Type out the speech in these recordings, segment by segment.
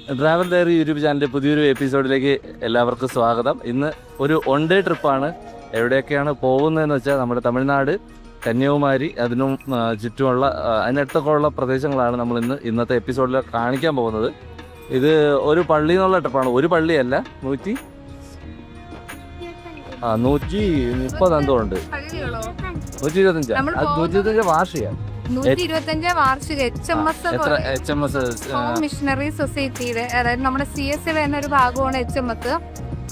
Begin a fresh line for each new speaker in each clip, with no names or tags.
Travel diary YouTube ചാനലിൻ്റെ പുതിയൊരു എപ്പിസോഡിലേക്ക് എല്ലാവർക്കും സ്വാഗതം. ഇന്ന് ഒരു വൺ ഡേ ട്രിപ്പാണ്. എവിടെയൊക്കെയാണ് പോകുന്നതെന്ന് വെച്ചാൽ നമ്മുടെ തമിഴ്നാട്, കന്യാകുമാരി, അതിനും ചുറ്റുമുള്ള അതിനടുത്തൊക്കെ ഉള്ള പ്രദേശങ്ങളാണ് നമ്മൾ ഇന്നത്തെ എപ്പിസോഡിൽ കാണിക്കാൻ പോകുന്നത്. ഇത് ഒരു പള്ളിയിൽ നിന്നുള്ള ട്രിപ്പാണ്. ഒരു പള്ളിയല്ല, 130 എന്തോ ഉണ്ട്. 125 വാർഷിക
125 വാർഷിക HMS മിഷണറി സൊസൈറ്റിയുടെ, അതായത് നമ്മുടെ CSA വരുന്ന ഒരു ഭാഗമാണ് HMS.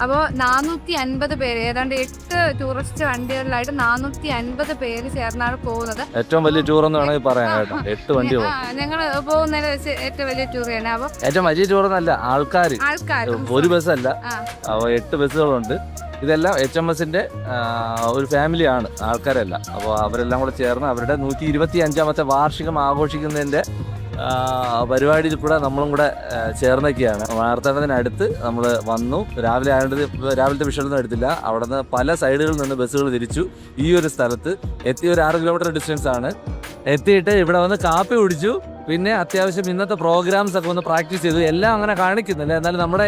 അപ്പോൾ 450 പേര്, ഏതാണ്ട് 8 ടൂറിസ്റ്റ് വണ്ടികളിലായിട്ട് 450 പേര് ചേർന്നാണ് പോകുന്നത്.
ഏറ്റവും വലിയ ടൂർ എന്ന് വേണമെങ്കിൽ പറയാം കേട്ടോ. 8 വണ്ടികൾ
ഞങ്ങൾ പോകുന്നതിൽ വെച്ച് ഏറ്റവും വലിയ ടൂറാണ്. അപ്പോൾ
ഏറ്റവും വലിയ ടൂർ എന്നല്ല, ആൾക്കാർ ഒരു ബസ്സല്ല, 8 ബസ്സുകളുണ്ട്. ഇതെല്ലാം HMSന്റെ ഒരു ഫാമിലിയാണ്, ആൾക്കാരല്ല. അപ്പോൾ അവരെല്ലാം കൂടെ ചേർന്ന് അവരുടെ 125ാമത്തെ വാർഷികം ആഘോഷിക്കുന്നതിൻ്റെ പരിപാടിയിൽ കൂടെ നമ്മളും കൂടെ ചേർന്നൊക്കെയാണ്. വാർത്താടത്തിനടുത്ത് നമ്മൾ വന്നു. രാവിലത്തെ വിഷയമൊന്നും എടുത്തില്ല. അവിടെ നിന്ന് പല സൈഡുകളിൽ നിന്ന് ബസ്സുകൾ തിരിച്ചു. ഈ ഒരു സ്ഥലത്ത് എത്തി, ഒരു 6 കിലോമീറ്റർ ഡിസ്റ്റൻസ് ആണ്. എത്തിയിട്ട് ഇവിടെ വന്ന് കാപ്പി കുടിച്ചു. പിന്നെ അത്യാവശ്യം ഇന്നത്തെ പ്രോഗ്രാംസ് ഒക്കെ ഒന്ന് പ്രാക്ടീസ് ചെയ്തു. എല്ലാം അങ്ങനെ കാണിക്കുന്നില്ല, എന്നാലും നമ്മുടെ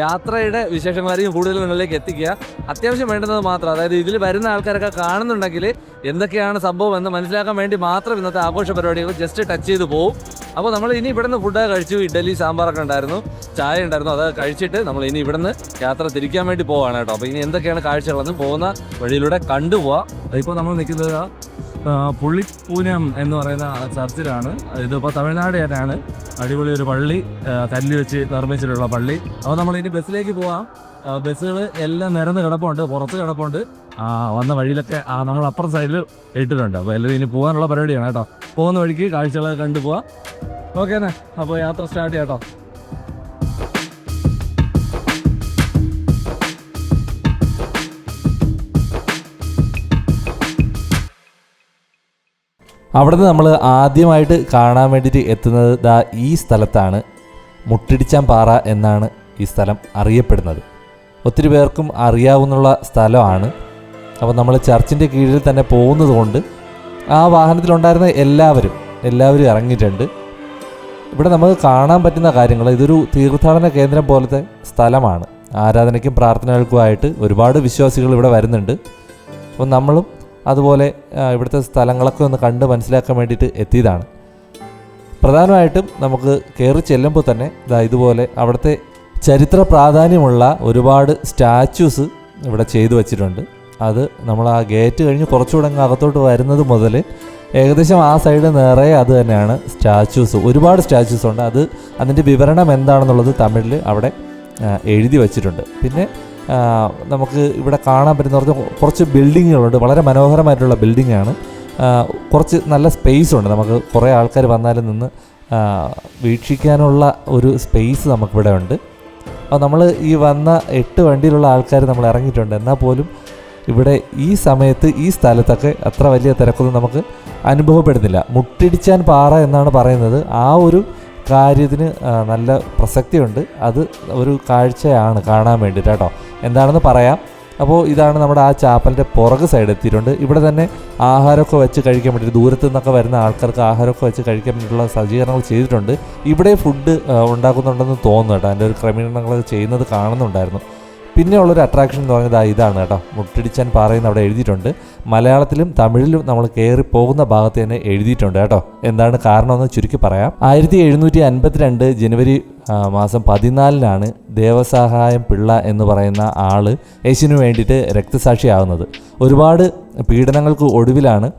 യാത്രയുടെ വിശേഷങ്ങളായിരിക്കും കൂടുതൽ നിങ്ങളിലേക്ക് എത്തിക്കുക. അത്യാവശ്യം വേണ്ടുന്നത് മാത്രം, അതായത് ഇതിൽ വരുന്ന ആൾക്കാരൊക്കെ കാണുന്നുണ്ടെങ്കിൽ എന്തൊക്കെയാണ് സംഭവം എന്ന് മനസ്സിലാക്കാൻ വേണ്ടി മാത്രം ഇന്നത്തെ ആഘോഷ പരിപാടികൾ ജസ്റ്റ് ടച്ച് ചെയ്ത് പോകും. അപ്പോൾ നമ്മൾ ഇനി ഇവിടുന്ന് ഫുഡൊക്കെ കഴിച്ചു. ഇഡ്ഡലി സാമ്പാറൊക്കെ ഉണ്ടായിരുന്നു, ചായ ഉണ്ടായിരുന്നു. അത് കഴിച്ചിട്ട് നമ്മൾ ഇനി ഇവിടുന്ന് യാത്ര തിരിക്കാൻ വേണ്ടി പോവാണ് കേട്ടോ. അപ്പോൾ ഇനി എന്തൊക്കെയാണ് കാഴ്ചകളെന്ന് പോകുന്ന വഴിയിലൂടെ കണ്ടുപോവാം. ഇപ്പോൾ നമ്മൾ നിൽക്കുന്നത് പുള്ളിപ്പൂനം എന്ന് പറയുന്ന ചർച്ചിലാണ്. ഇതിപ്പോൾ തമിഴ്നാട് തന്നെയാണ്. അടിപൊളി ഒരു പള്ളി, കല്ല് വെച്ച് നിർമ്മിച്ചിട്ടുള്ള പള്ളി. അപ്പോൾ നമ്മൾ ഇനി ബസ്സിലേക്ക് പോവാം. ബസ്സുകൾ എല്ലാം നിരന്ന് കിടപ്പുണ്ട്, പുറത്ത് കിടപ്പുണ്ട്. വന്ന വഴിയിലൊക്കെ നമ്മൾ അപ്പുറം സൈഡിൽ ഇട്ടിട്ടുണ്ട്. അപ്പോൾ എല്ലാവരും ഇനി പോകാനുള്ള പരിപാടിയാണ് കേട്ടോ. പോകുന്ന വഴിക്ക് കാഴ്ചകളൊക്കെ കണ്ടു പോവാം. ഓക്കേന്നെ, അപ്പോൾ യാത്ര സ്റ്റാർട്ട് ചെയ്യാം കേട്ടോ.
അവിടുന്ന് നമ്മൾ ആദ്യമായിട്ട് കാണാൻ വേണ്ടിയിട്ട് എത്തുന്നത് ഈ സ്ഥലത്താണ്. മുട്ടിടിച്ചാൻ പാറ എന്നാണ് ഈ സ്ഥലം അറിയപ്പെടുന്നത്. ഒത്തിരി പേർക്കും അറിയാവുന്ന സ്ഥലമാണ്. അപ്പോൾ നമ്മൾ ചർച്ചിൻ്റെ കീഴിൽ തന്നെ പോകുന്നത് കൊണ്ട് ആ വാഹനത്തിലുണ്ടായിരുന്ന എല്ലാവരും ഇറങ്ങിയിട്ടുണ്ട്. ഇവിടെ നമുക്ക് കാണാൻ പറ്റുന്ന കാര്യങ്ങൾ, ഇതൊരു തീർത്ഥാടന കേന്ദ്രം പോലത്തെ സ്ഥലമാണ്. ആരാധനയ്ക്കും പ്രാർത്ഥനകൾക്കുമായിട്ട് ഒരുപാട് വിശ്വാസികൾ ഇവിടെ വരുന്നുണ്ട്. അപ്പോൾ നമ്മളും അതുപോലെ ഇവിടുത്തെ സ്ഥലങ്ങളൊക്കെ ഒന്ന് കണ്ട് മനസ്സിലാക്കാൻ വേണ്ടിയിട്ട് എത്തിയതാണ്. പ്രധാനമായിട്ടും നമുക്ക് കയറി ചെല്ലുമ്പോൾ തന്നെ ഇതുപോലെ അവിടുത്തെ ചരിത്ര പ്രാധാന്യമുള്ള ഒരുപാട് സ്റ്റാച്യൂസ് ഇവിടെ ചെയ്തു വച്ചിട്ടുണ്ട്. അത് നമ്മൾ ആ ഗേറ്റ് കഴിഞ്ഞ് കുറച്ചുകൂടെ അകത്തോട്ട് വരുന്നത് മുതൽ ഏകദേശം ആ സൈഡ് നിറയെ അത് തന്നെയാണ് സ്റ്റാച്യൂസ്. ഒരുപാട് സ്റ്റാച്യൂസ് ഉണ്ട്. അതിൻ്റെ വിവരണം എന്താണെന്നുള്ളത് തമിഴിൽ അവിടെ എഴുതി വച്ചിട്ടുണ്ട്. പിന്നെ നമുക്ക് ഇവിടെ കാണാൻ പറ്റുന്ന കുറച്ച് ബിൽഡിങ്ങുകളുണ്ട്. വളരെ മനോഹരമായിട്ടുള്ള ബിൽഡിങ്ങാണ്. കുറച്ച് നല്ല സ്പേസ് ഉണ്ട്. നമുക്ക് കുറേ ആൾക്കാർ വന്നാലും നിന്ന് വീക്ഷിക്കാനുള്ള ഒരു സ്പേസ് നമുക്കിവിടെ ഉണ്ട്. അപ്പോൾ നമ്മൾ ഈ വന്ന 8 വണ്ടിയിലുള്ള ആൾക്കാർ നമ്മൾ ഇറങ്ങിയിട്ടുണ്ട്. എന്നാൽ പോലും ഇവിടെ ഈ സമയത്ത് ഈ സ്ഥലത്തൊക്കെ അത്ര വലിയ തിരക്കൊന്നും നമുക്ക് അനുഭവപ്പെടുന്നില്ല. മുട്ടിടിച്ചാൻ പാറ എന്നാണ് പറയുന്നത്. ആ ഒരു കാര്യത്തിന് നല്ല പ്രസക്തിയുണ്ട്. അത് ഒരു കാഴ്ചയാണ് കാണാൻ വേണ്ടിയിട്ട് കേട്ടോ. എന്താണെന്ന് പറയാം. അപ്പോൾ ഇതാണ് നമ്മുടെ ആ ചാപ്പലിൻ്റെ പുറക് സൈഡ് എത്തിയിട്ടുണ്ട്. ഇവിടെ തന്നെ ആഹാരമൊക്കെ വെച്ച് കഴിക്കാൻ വേണ്ടിയിട്ട്, ദൂരത്തു നിന്നൊക്കെ വരുന്ന ആൾക്കാർക്ക് ആഹാരമൊക്കെ വെച്ച് കഴിക്കാൻ വേണ്ടിയിട്ടുള്ള സജ്ജീകരണങ്ങൾ ചെയ്തിട്ടുണ്ട്. ഇവിടെ ഫുഡ് ഉണ്ടാക്കുന്നുണ്ടെന്ന് തോന്നുന്നു കേട്ടോ. അതിൻ്റെ ഒരു ക്രമീകരണങ്ങൾ ചെയ്യുന്നത് കാണുന്നുണ്ടായിരുന്നു. പിന്നെ ഉള്ളൊരു അട്രാക്ഷൻ എന്ന് പറഞ്ഞത് ഇതാണ് കേട്ടോ. മുട്ടിടിച്ചാൻ പാറയെന്ന് അവിടെ എഴുതിയിട്ടുണ്ട്. മലയാളത്തിലും തമിഴിലും നമ്മൾ കയറി പോകുന്ന ഭാഗത്ത് തന്നെ എഴുതിയിട്ടുണ്ട് കേട്ടോ. എന്താണ് കാരണമെന്ന് ചുരുക്കി പറയാം. 1752 ജനുവരി മാസം 14-നാണ് ദേവസഹായം പിള്ള എന്ന് പറയുന്ന ആള് യേശുവിന് വേണ്ടിയിട്ട് രക്തസാക്ഷിയാകുന്നത്. ഒരുപാട് പീഡനങ്ങൾക്ക് ഒടുവിലാണ്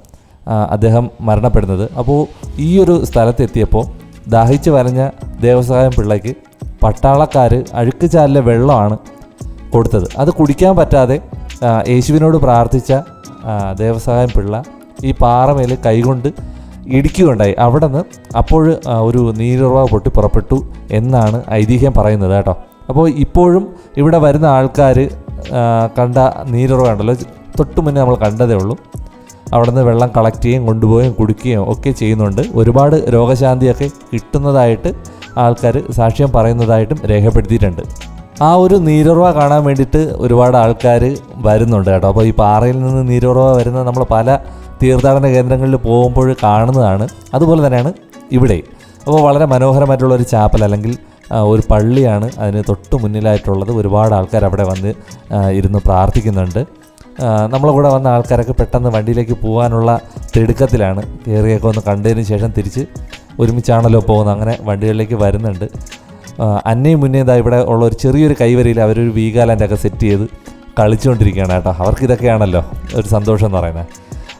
അദ്ദേഹം മരണപ്പെടുന്നത്. അപ്പോൾ ഈ ഒരു സ്ഥലത്തെത്തിയപ്പോൾ ദാഹിച്ച് വരഞ്ഞ ദേവസഹായം പിള്ളയ്ക്ക് പട്ടാളക്കാർ അഴുക്കുചാലിലെ വെള്ളമാണ് കൊടുത്തത്. അത് കുടിക്കാൻ പറ്റാതെ യേശുവിനോട് പ്രാർത്ഥിച്ച ദേവസഹായം പിള്ള ഈ പാറമേൽ കൈകൊണ്ട് ഇടിക്കുകയുണ്ടായി. അവിടെ നിന്ന് അപ്പോൾ ഒരു നീരുറവ പൊട്ടി പുറപ്പെട്ടു എന്നാണ് ഐതിഹ്യം പറയുന്നത് കേട്ടോ. അപ്പോൾ ഇപ്പോഴും ഇവിടെ വരുന്ന ആൾക്കാർ കണ്ട നീരുറവ ഉണ്ടല്ലോ, തൊട്ട് മുന്നേ നമ്മൾ കണ്ടതേ ഉള്ളൂ. അവിടെ നിന്ന് വെള്ളം കളക്ട് ചെയ്യുകയും കൊണ്ടുപോവുകയും കുടിക്കുകയും ഒക്കെ ചെയ്യുന്നുണ്ട്. ഒരുപാട് രോഗശാന്തിയൊക്കെ കിട്ടുന്നതായിട്ട് ആൾക്കാർ സാക്ഷ്യം പറയുന്നതായിട്ടും രേഖപ്പെടുത്തിയിട്ടുണ്ട്. ആ ഒരു നീരുറവ കാണാൻ വേണ്ടിയിട്ട് ഒരുപാട് ആൾക്കാർ വരുന്നുണ്ട് കേട്ടോ. അപ്പോൾ ഈ പാറയിൽ നിന്ന് നീരുറവ വരുന്നത് നമ്മൾ പല തീർത്ഥാടന കേന്ദ്രങ്ങളിൽ പോകുമ്പോൾ കാണുന്നതാണ്. അതുപോലെ തന്നെയാണ് ഇവിടെ. അപ്പോൾ വളരെ മനോഹരമായിട്ടുള്ളൊരു ചാപ്പൽ അല്ലെങ്കിൽ ഒരു പള്ളിയാണ് അതിന് തൊട്ട് മുന്നിലായിട്ടുള്ളത്. ഒരുപാട് ആൾക്കാർ അവിടെ വന്ന് ഇരുന്ന് പ്രാർത്ഥിക്കുന്നുണ്ട്. നമ്മളെ കൂടെ വന്ന ആൾക്കാരൊക്കെ പെട്ടെന്ന് വണ്ടിയിലേക്ക് പോകാനുള്ള തിടുക്കത്തിലാണ്. കയറിയൊക്കെ ഒന്ന് കണ്ടതിന് ശേഷം തിരിച്ച് ഒരുമിച്ചാണല്ലോ പോകുന്നത്. അങ്ങനെ വണ്ടികളിലേക്ക് വരുന്നുണ്ട്. അന്നയും മുന്നേ ഇതാ ഇവിടെ ഉള്ള ഒരു ചെറിയൊരു കൈവരിയിൽ അവരൊരു വീഗാലാൻഡൊക്കെ സെറ്റ് ചെയ്ത് കളിച്ചുകൊണ്ടിരിക്കുകയാണ് കേട്ടോ. അവർക്ക് ഇതൊക്കെയാണല്ലോ ഒരു സന്തോഷം എന്ന് പറയുന്നത്.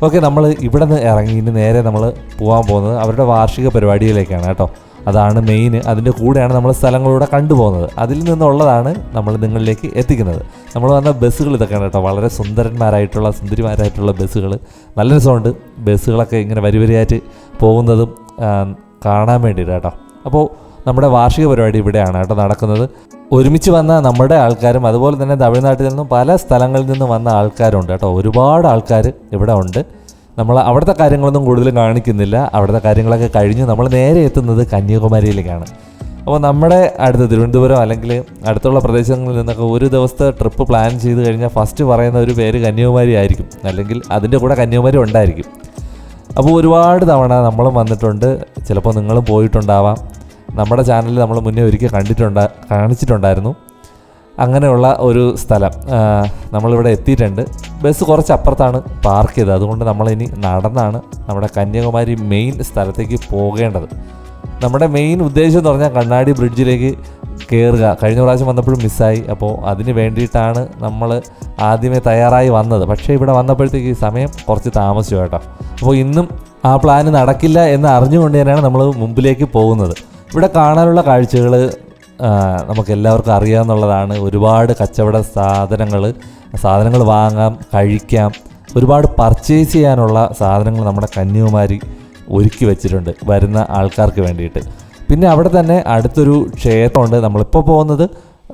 ഓക്കെ, നമ്മൾ ഇവിടെ നിന്ന് ഇറങ്ങി ഇനി നേരെ നമ്മൾ പോകാൻ പോകുന്നത് അവരുടെ വാർഷിക പരിപാടിയിലേക്കാണ് കേട്ടോ. അതാണ് മെയിൻ. അതിൻ്റെ കൂടെയാണ് നമ്മൾ സ്ഥലങ്ങളിലൂടെ കണ്ടുപോകുന്നത്. അതിൽ നിന്നുള്ളതാണ് നമ്മൾ നിങ്ങളിലേക്ക് എത്തിക്കുന്നത്. നമ്മൾ വന്ന ബസ്സുകൾ ഇതൊക്കെയാണ് കേട്ടോ. വളരെ സുന്ദരിമാരായിട്ടുള്ള ബസ്സുകൾ. നല്ല രസമുണ്ട് ബസ്സുകളൊക്കെ ഇങ്ങനെ വരിവരിയായിട്ട് പോകുന്നതും കാണാൻ വേണ്ടിയിട്ട് കേട്ടോ. അപ്പോൾ നമ്മുടെ വാർഷിക പരിപാടി ഇവിടെയാണ് കേട്ടോ നടക്കുന്നത്. ഒരുമിച്ച് വന്ന നമ്മുടെ ആൾക്കാരും അതുപോലെ തന്നെ തമിഴ്നാട്ടിൽ നിന്നും പല സ്ഥലങ്ങളിൽ നിന്നും വന്ന ആൾക്കാരുണ്ട് കേട്ടോ. ഒരുപാട് ആൾക്കാർ ഇവിടെ ഉണ്ട്. നമ്മൾ അവിടുത്തെ കാര്യങ്ങളൊന്നും കൂടുതൽ കാണിക്കുന്നില്ല. അവിടുത്തെ കാര്യങ്ങളൊക്കെ കഴിഞ്ഞ് നമ്മൾ നേരെ എത്തുന്നത് കന്യാകുമാരിയിലേക്കാണ്. അപ്പോൾ നമ്മുടെ അടുത്ത് തിരുവനന്തപുരം അല്ലെങ്കിൽ അടുത്തുള്ള പ്രദേശങ്ങളിൽ നിന്നൊക്കെ ഒരു ദിവസത്തെ ട്രിപ്പ് പ്ലാൻ ചെയ്ത് കഴിഞ്ഞാൽ ഫസ്റ്റ് പറയുന്ന ഒരു പേര് കന്യാകുമാരി ആയിരിക്കും, അല്ലെങ്കിൽ അതിൻ്റെ കൂടെ കന്യാകുമാരി ഉണ്ടായിരിക്കും. അപ്പോൾ ഒരുപാട് തവണ നമ്മളും വന്നിട്ടുണ്ട്. ചിലപ്പോൾ നിങ്ങളും പോയിട്ടുണ്ടാവാം. നമ്മുടെ ചാനലിൽ നമ്മൾ മുന്നേ ഒരിക്കൽ കാണിച്ചിട്ടുണ്ടായിരുന്നു അങ്ങനെയുള്ള ഒരു സ്ഥലം. നമ്മളിവിടെ എത്തിയിട്ടുണ്ട്. ബസ് കുറച്ച് അപ്പുറത്താണ് പാർക്ക് ചെയ്തത്. അതുകൊണ്ട് നമ്മളിനി നടന്നാണ് നമ്മുടെ കന്യാകുമാരി മെയിൻ സ്ഥലത്തേക്ക് പോകേണ്ടത്. നമ്മുടെ മെയിൻ ഉദ്ദേശം എന്ന് പറഞ്ഞാൽ കണ്ണാടി ബ്രിഡ്ജിലേക്ക് കയറുക. കഴിഞ്ഞ പ്രാവശ്യം വന്നപ്പോഴും മിസ്സായി. അപ്പോൾ അതിന് വേണ്ടിയിട്ടാണ് നമ്മൾ ആദ്യമേ തയ്യാറായി വന്നത്. പക്ഷേ ഇവിടെ വന്നപ്പോഴത്തേക്ക് സമയം കുറച്ച് താമസിച്ചു കേട്ടോ. അപ്പോൾ ഇന്നും ആ പ്ലാൻ നടക്കില്ല എന്ന് അറിഞ്ഞുകൊണ്ട് തന്നെയാണ് നമ്മൾ മുമ്പിലേക്ക് പോകുന്നത്. ഇവിടെ കാണാനുള്ള കാഴ്ചകൾ നമുക്കെല്ലാവർക്കും അറിയാമെന്നുള്ളതാണ്. ഒരുപാട് കച്ചവട സാധനങ്ങൾ വാങ്ങാം, കഴിക്കാം. ഒരുപാട് പർച്ചേസ് ചെയ്യാനുള്ള സാധനങ്ങൾ നമ്മുടെ കന്യാകുമാരി ഒരുക്കി വെച്ചിട്ടുണ്ട് വരുന്ന ആൾക്കാർക്ക് വേണ്ടിയിട്ട്. പിന്നെ അവിടെ തന്നെ അടുത്തൊരു ക്ഷേത്രമുണ്ട്. നമ്മളിപ്പോൾ പോകുന്നത്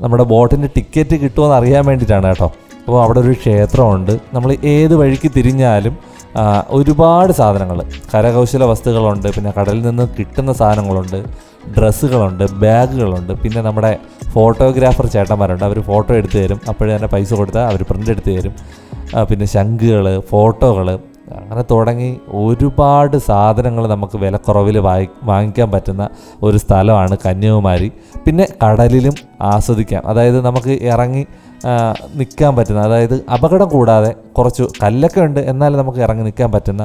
നമ്മുടെ ബോട്ടിൻ്റെ ടിക്കറ്റ് കിട്ടുമെന്ന് അറിയാൻ വേണ്ടിയിട്ടാണ് കേട്ടോ. അപ്പോൾ അവിടെ ഒരു ക്ഷേത്രമുണ്ട്. നമ്മൾ ഏത് വഴിക്ക് തിരിഞ്ഞാലും ഒരുപാട് സാധനങ്ങൾ, കരകൗശല വസ്തുക്കളുണ്ട്. പിന്നെ കടലിൽ നിന്ന് കിട്ടുന്ന സാധനങ്ങളുണ്ട്, ഡ്രസ്സുകളുണ്ട്, ബാഗുകളുണ്ട്. പിന്നെ നമ്മുടെ ഫോട്ടോഗ്രാഫർ ചേട്ടന്മാരുണ്ട്. അവർ ഫോട്ടോ എടുത്ത് തരും. അപ്പോഴേ തന്നെ പൈസ കൊടുത്താൽ അവർ പ്രിൻ്റ് എടുത്ത് തരും. പിന്നെ ശംഖുകൾ, ഫോട്ടോകൾ, അങ്ങനെ തുടങ്ങി ഒരുപാട് സാധനങ്ങൾ നമുക്ക് വിലക്കുറവിൽ വാങ്ങിക്കാൻ പറ്റുന്ന ഒരു സ്ഥലമാണ് കന്യാകുമാരി. പിന്നെ കടലിലും ആസ്വദിക്കാം. അതായത് നമുക്ക് ഇറങ്ങി നിൽക്കാൻ പറ്റുന്ന, അതായത് അപകടം കൂടാതെ കുറച്ച് കല്ലൊക്കെ ഉണ്ട്, എന്നാലും നമുക്ക് ഇറങ്ങി നിൽക്കാൻ പറ്റുന്ന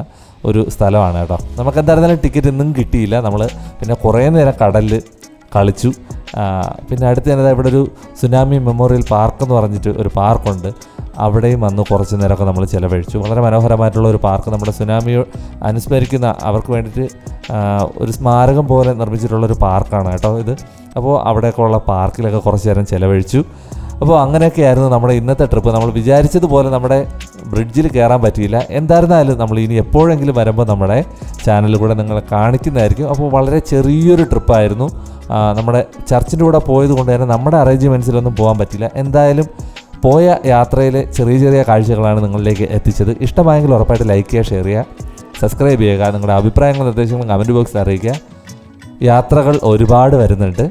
ഒരു സ്ഥലമാണ് കേട്ടോ. നമുക്ക് എന്തായിരുന്നാലും ടിക്കറ്റ് ഒന്നും കിട്ടിയില്ല. നമ്മൾ പിന്നെ കുറേ നേരം കടലിൽ കളിച്ചു. പിന്നെ അടുത്ത് തന്നെ ഇവിടെ ഒരു സുനാമി മെമ്മോറിയൽ പാർക്ക് എന്ന് പറഞ്ഞിട്ട് ഒരു പാർക്കുണ്ട്. അവിടെയും വന്ന് കുറച്ച് നേരമൊക്കെ നമ്മൾ ചിലവഴിച്ചു. വളരെ മനോഹരമായിട്ടുള്ള ഒരു പാർക്ക്, നമ്മുടെ സുനാമിയെ അനുസ്മരിക്കുന്ന അവർക്ക് വേണ്ടിയിട്ട് ഒരു സ്മാരകം പോലെ നിർമ്മിച്ചിട്ടുള്ളൊരു പാർക്കാണ് കേട്ടോ ഇത്. അപ്പോൾ അവിടെയൊക്കെ ഉള്ള പാർക്കിലൊക്കെ കുറച്ച് നേരം ചിലവഴിച്ചു. അപ്പോൾ അങ്ങനെയൊക്കെയായിരുന്നു നമ്മുടെ ഇന്നത്തെ ട്രിപ്പ്. നമ്മൾ വിചാരിച്ചതുപോലെ നമ്മുടെ ബ്രിഡ്ജിൽ കയറാൻ പറ്റിയില്ല. എന്തായിരുന്നാലും നമ്മൾ ഇനി എപ്പോഴെങ്കിലും വരുമ്പോൾ നമ്മുടെ ചാനലിൽ കൂടെ നിങ്ങളെ കാണിക്കുന്നതായിരിക്കും. അപ്പോൾ വളരെ ചെറിയൊരു ട്രിപ്പായിരുന്നു. നമ്മുടെ ചർച്ചിൻ്റെ കൂടെ പോയത് കൊണ്ട് തന്നെ നമ്മുടെ അറേഞ്ച്മെൻറ്റ്സിലൊന്നും പോകാൻ പറ്റില്ല. എന്തായാലും പോയ യാത്രയിലെ ചെറിയ ചെറിയ കാഴ്ചകളാണ് നിങ്ങളിലേക്ക് എത്തിച്ചത്. ഇഷ്ടമായെങ്കിൽ ഉറപ്പായിട്ട് ലൈക്ക് ചെയ്യുക, ഷെയർ ചെയ്യുക, സബ്സ്ക്രൈബ് ചെയ്യുക. നിങ്ങളുടെ അഭിപ്രായങ്ങളും നിർദ്ദേശങ്ങളും കമൻറ്റ് ബോക്സിൽ അറിയിക്കുക. യാത്രകൾ ഒരുപാട് വരുന്നുണ്ട്.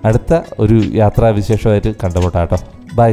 അടുത്ത ഒരു യാത്രാവിശേഷമായിട്ട് കണ്ടുമുട്ടാം കേട്ടോ. ബൈ.